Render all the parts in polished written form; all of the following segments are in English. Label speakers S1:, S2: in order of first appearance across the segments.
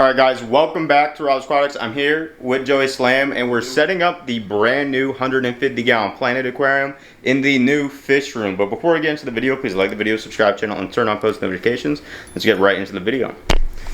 S1: Alright guys, welcome back to Rob's Products. I'm here with Joey Slam and we're setting up the brand new 150 gallon Planet aquarium in the new fish room. But before we get into the video, please like the video, subscribe channel, and turn on post notifications. Let's get right into the video.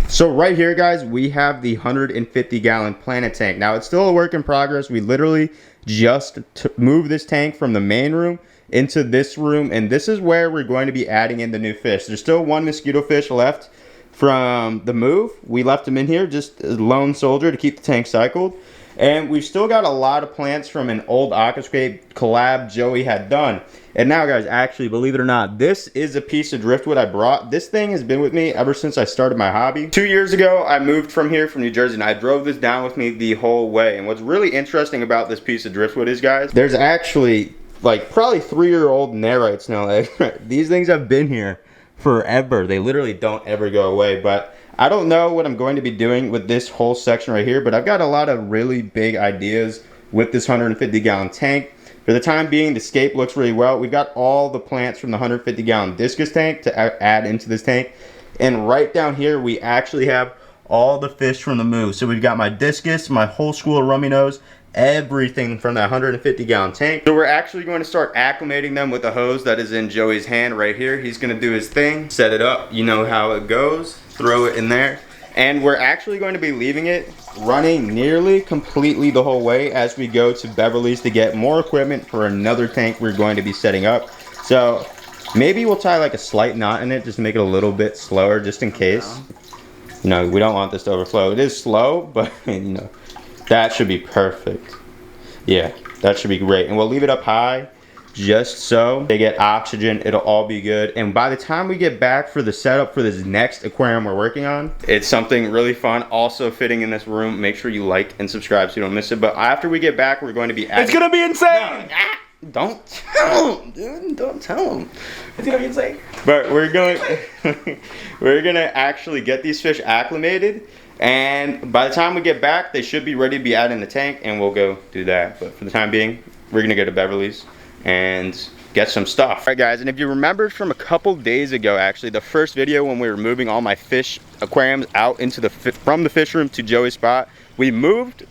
S1: So right here guys, we have the 150 gallon Planet tank. Now it's still a work in progress. We literally just moved this tank from the main room into this room, and this is where we're going to be adding in the new fish. There's still one mosquito fish left from the move. We left him in here, just a lone soldier to keep the tank cycled. And we've still got a lot of plants from an old aquascape collab Joey had done. And now guys, actually, believe it or not, this is a piece of driftwood I brought. This thing has been with me ever since I started my hobby. 2 years ago, I moved from here, from New Jersey, and I drove this down with me the whole way. And what's really interesting about this piece of driftwood is, guys, there's actually like probably 3-year-old nerites now. These things have been here forever. They literally don't ever go away. But I don't know what I'm going to be doing with this whole section right here, but I've got a lot of really big ideas with this 150 gallon tank. For the time being, the scape looks really well. We've got all the plants from the 150 gallon discus tank to add into this tank. And right down here, we actually have all the fish from the move. So we've got my discus, my whole school of rummy nose, everything from that 150 gallon tank. So we're actually going to start acclimating them with a hose that is in Joey's hand right here. He's going to do his thing, set it up, you know how it goes, throw it in there. And we're actually going to be leaving it running nearly completely the whole way as we go to Beverly's to get more equipment for another tank we're going to be setting up. So maybe we'll tie like a slight knot in it just to make it a little bit slower, just in case. You know, we don't want this to overflow. It is slow, but you know, that should be perfect. Yeah, that should be great. And we'll leave it up high just so they get oxygen. It'll all be good. And by the time we get back for the setup for this next aquarium we're working on, it's something really fun also fitting in this room. Make sure you like and subscribe so you don't miss it. But after we get back, we're going to be adding...
S2: It's gonna be insane!
S1: No, don't tell him, dude. Don't tell him.
S2: It's gonna be insane.
S1: But we're going to actually get these fish acclimated. And by the time we get back, they should be ready to be added in the tank, and we'll go do that. But for the time being, we're gonna go to Beverly's and get some stuff. All right guys, and if you remember from a couple days ago, actually, the first video when we were moving all my fish aquariums out into the from the fish room to Joey's spot, we moved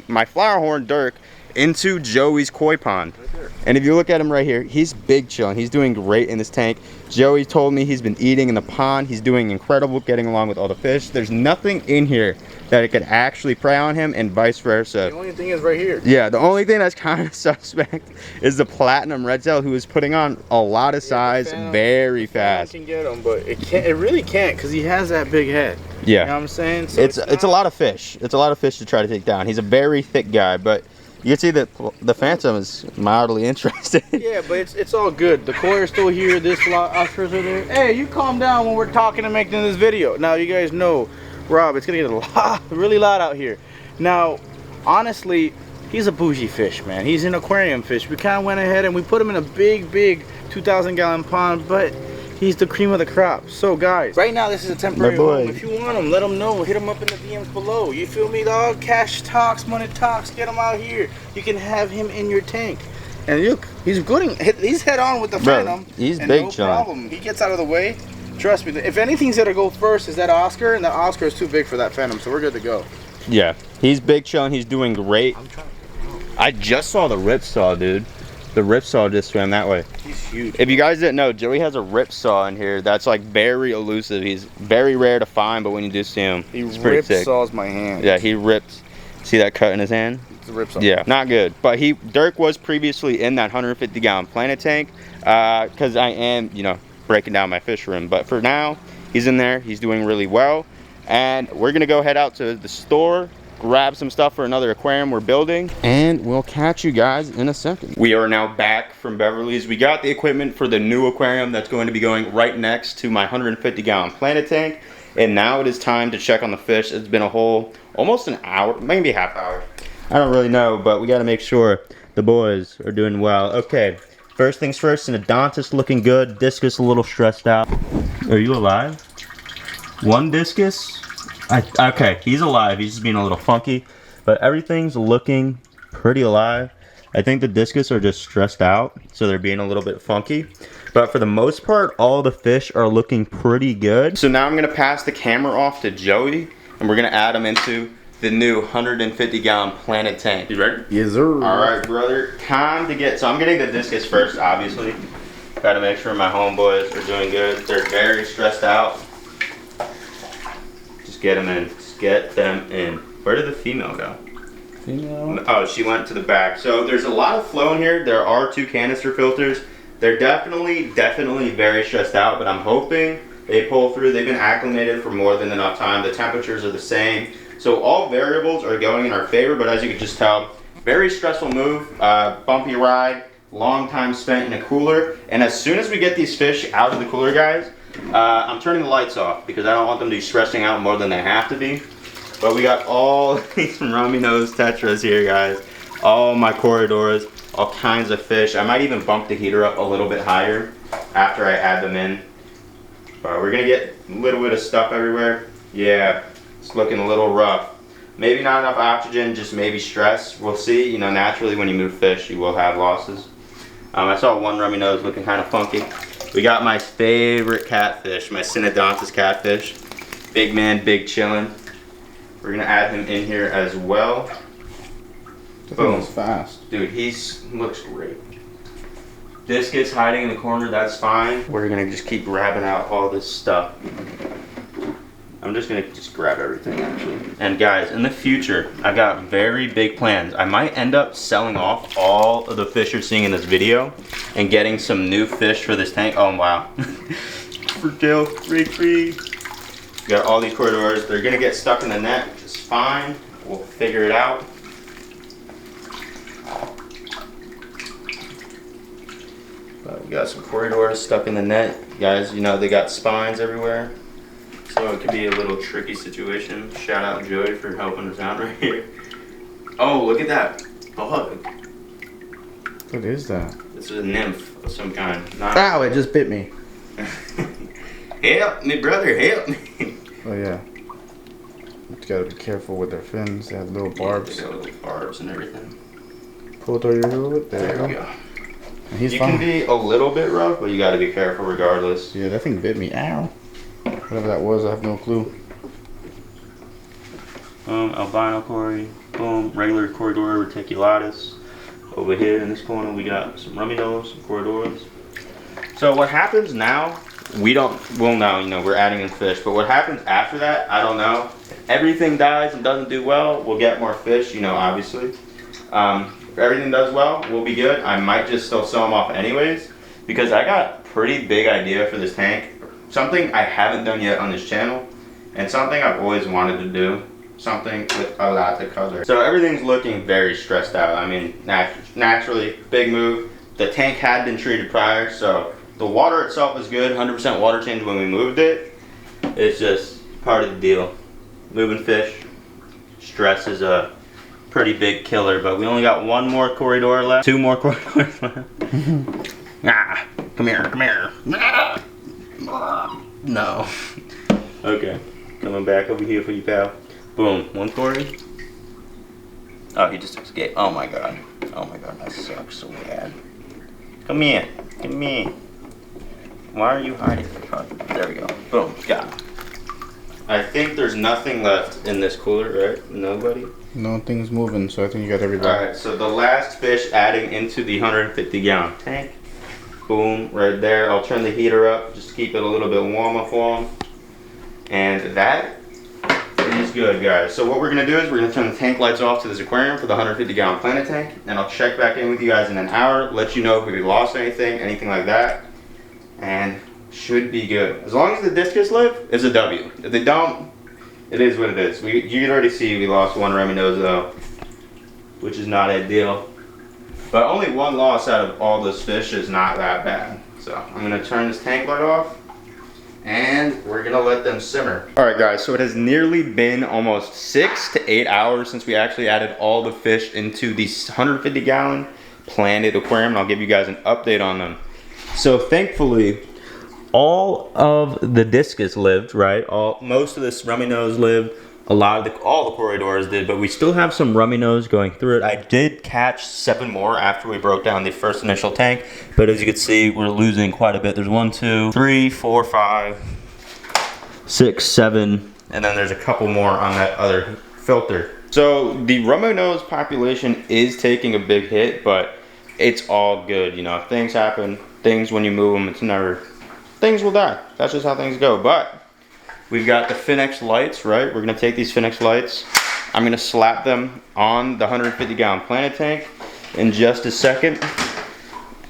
S1: my flower horn Dirk into Joey's koi pond. Right there. And if you look at him right here, he's big chilling. He's doing great in this tank. Joey told me he's been eating in the pond. He's doing incredible, getting along with all the fish. There's nothing in here that it could actually prey on him, and vice versa.
S2: The only thing is right here.
S1: Yeah, the only thing that's kind of suspect is the platinum red tail, who is putting on a lot of size very fast.
S2: Can get him, but it can't. It really can't, because he has that big head.
S1: Yeah,
S2: you know what I'm saying? So
S1: it's a lot of fish. It's a lot of fish to try to take down. He's a very thick guy, but you can see that the Phantom is mildly interested. Yeah, but it's all good. The koi are still here. This lot Oscars are there. Hey, you calm down when we're talking and making this video. Now you guys know, Rob, it's gonna get really loud out here. Now, honestly, he's a bougie fish, man. He's an aquarium fish. We kind of went ahead and we put him in a big 2,000 gallon pond, but he's the cream of the crop. So guys, right now this is a temporary home. If you want him, let him know. Hit him up in the DMs below. You feel me, dog? Cash talks, money talks. Get him out here. You can have him in your tank. And look, he's good. He's head on with the Phantom. He's big,
S2: no problem. He gets out of the way. Trust me. If anything's gonna go first, is that Oscar, and that Oscar is too big for that Phantom, so we're good to go.
S1: Yeah, he's big chilling. He's doing great. I just saw the ripsaw, dude. The ripsaw just swam that way.
S2: He's huge.
S1: If you guys didn't know, Joey has a ripsaw in here that's like very elusive. He's very rare to find, but when you do see him, he's pretty sick. He
S2: ripsaws my hand.
S1: Yeah, he ripped. See that cut in his hand?
S2: It's a ripsaw.
S1: Yeah, not good. But Dirk was previously in that 150 gallon Planet tank, because I am, you know, breaking down my fish room. But for now, he's in there. He's doing really well. And we're gonna go head out to the store, grab some stuff for another aquarium we're building, and we'll catch you guys in a second. We are now back from Beverly's. We got the equipment for the new aquarium that's going to be going right next to my 150 gallon Planet tank, and now it is time to check on the fish. It's been a whole almost an hour, maybe half hour, I don't really know, but we got to make sure the boys are doing well. Okay, first things first, an odontist looking good, discus a little stressed out. Are you alive? One discus. Okay, he's alive. He's just being a little funky, but everything's looking pretty alive. I think the discus are just stressed out, so they're being a little bit funky. But for the most part, all the fish are looking pretty good. So now I'm gonna pass the camera off to Joey, and we're gonna add them into the new 150-gallon Planet tank. You ready?
S2: Yes, sir.
S1: All right, brother. Time to get. So I'm getting the discus first, obviously. Got to make sure my homeboys are doing good. They're very stressed out. Just get them in. Just get them in. Where did the female go?
S2: Female?
S1: Oh, she went to the back. So there's a lot of flow in here. There are 2 canister filters. They're definitely very stressed out, but I'm hoping they pull through. They've been acclimated for more than enough time. The temperatures are the same. So all variables are going in our favor, but as you can just tell, very stressful move, bumpy ride, long time spent in a cooler. And as soon as we get these fish out of the cooler, guys, I'm turning the lights off because I don't want them to be stressing out more than they have to be. But we got all these rummy nose tetras here, guys. All my corridors, all kinds of fish. I might even bump the heater up a little bit higher after I add them in. But we're gonna get a little bit of stuff everywhere. Yeah, it's looking a little rough. Maybe not enough oxygen, just maybe stress. We'll see. You know, naturally when you move fish, you will have losses. I saw one rummy nose looking kind of funky. We got my favorite catfish, my Synodontis catfish. Big man, big chillin'. We're gonna add him in here as well.
S2: That thing was fast.
S1: Dude, looks great. Discus hiding in the corner, that's fine. We're gonna just keep grabbing out all this stuff. I'm just gonna grab everything actually. And guys, in the future, I got very big plans. I might end up selling off all of the fish you're seeing in this video and getting some new fish for this tank. Oh wow. For jail, free. Got all these corridors. They're gonna get stuck in the net, which is fine. We'll figure it out. But we got some corridors stuck in the net. Guys, you know they got spines everywhere. So it could be a little tricky situation. Shout out Joey for helping us out right here. Oh, look at that bug.
S2: What is that?
S1: It's a nymph of some kind.
S2: Ow, it just bit me.
S1: Help me, brother, help me.
S2: Oh yeah. You gotta be careful with their fins. They have little barbs.
S1: Yeah, they got little barbs and everything.
S2: Pull it through your heel a little bit.
S1: There we go.
S2: And he's
S1: you
S2: fine.
S1: can be a little bit rough, but you gotta be careful regardless.
S2: Yeah, that thing bit me. Ow. Whatever that was, I have no clue.
S1: Albino Cory. Boom. Regular Corridor reticulatus. Over here in this corner, we got some rummy nose, some corridors. So what happens now? We'll know, you know, we're adding in fish, but what happens after that, I don't know. If everything dies and doesn't do well, we'll get more fish, you know, obviously. If everything does well, we'll be good. I might just still sell them off anyways, because I got a pretty big idea for this tank. Something I haven't done yet on this channel, and something I've always wanted to do. Something with a lot of color. So everything's looking very stressed out. I mean, naturally, big move. The tank had been treated prior, so the water itself is good. 100% water change when we moved it. It's just part of the deal. Moving fish, stress is a pretty big killer, but we only got one more corridor left. 2 more corridors left. Come here. No. Okay, coming back over here for you, pal. Boom, 1 Cory. Oh, he just escaped. Oh my god, that sucks so bad. Come here. Why are you hiding? There we go. Boom, got him. I think there's nothing left in this cooler, right? Nobody?
S2: No, thing's moving, so I think you got everybody.
S1: Alright, so the last fish adding into the 150-gallon tank. Boom, right there. I'll turn the heater up just to keep it a little bit warmer for them. And that is good, guys. So what we're going to do is we're going to turn the tank lights off to this aquarium for the 150-gallon Planet tank. And I'll check back in with you guys in an hour, let you know if we lost anything like that. And should be good. As long as the discus live, it's a W. If they don't, it is what it is. You can already see we lost 1 rummy nose though, which is not ideal. But only 1 loss out of all those fish is not that bad. So I'm gonna turn this tank light off and we're gonna let them simmer. All right guys, so it has nearly been almost 6 to 8 hours since we actually added all the fish into the 150-gallon Planet aquarium, and I'll give you guys an update on them. So thankfully, all of the discus lived, right? Most of this rummy nose lived. All the corridors did, but we still have some rummy nose going through it. I did catch 7 more after we broke down the first initial tank, but as you can see, we're losing quite a bit. There's 1, 2, 3, 4, 5, 6, 7, and then there's a couple more on that other filter. So the rummy nose population is taking a big hit, but it's all good. You know, things happen, things when you move them, it's never, things will die. That's just how things go. But we've got the Finex lights, right? We're gonna take these Finex lights, I'm gonna slap them on the 150 gallon Planet tank in just a second.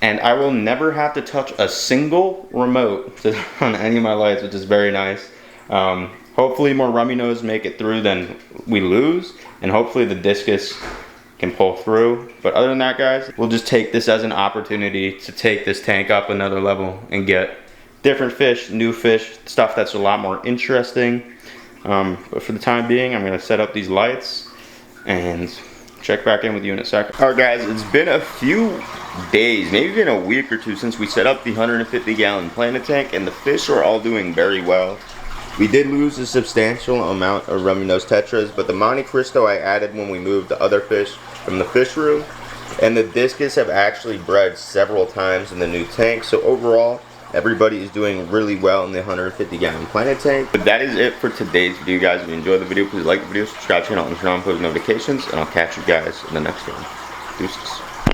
S1: And I will never have to touch a single remote on any of my lights, which is very nice. Hopefully more rummy nose make it through than we lose, and hopefully the discus can pull through. But other than that, guys, we'll just take this as an opportunity to take this tank up another level and get different fish, new fish, stuff that's a lot more interesting. But for the time being, I'm gonna set up these lights and check back in with you in a second. All right, guys, it's been a few days, maybe even a week or two since we set up the 150 gallon Planet tank, and the fish are all doing very well. We did lose a substantial amount of rummy nose tetras, but the Monte Cristo I added when we moved the other fish from the fish room, and the discus have actually bred several times in the new tank. So overall, everybody is doing really well in the 150 gallon Planet tank. But that is it for today's video, guys. If you enjoyed the video, please like the video, subscribe to the channel, and turn on post notifications, and I'll catch you guys in the next one. Deuces.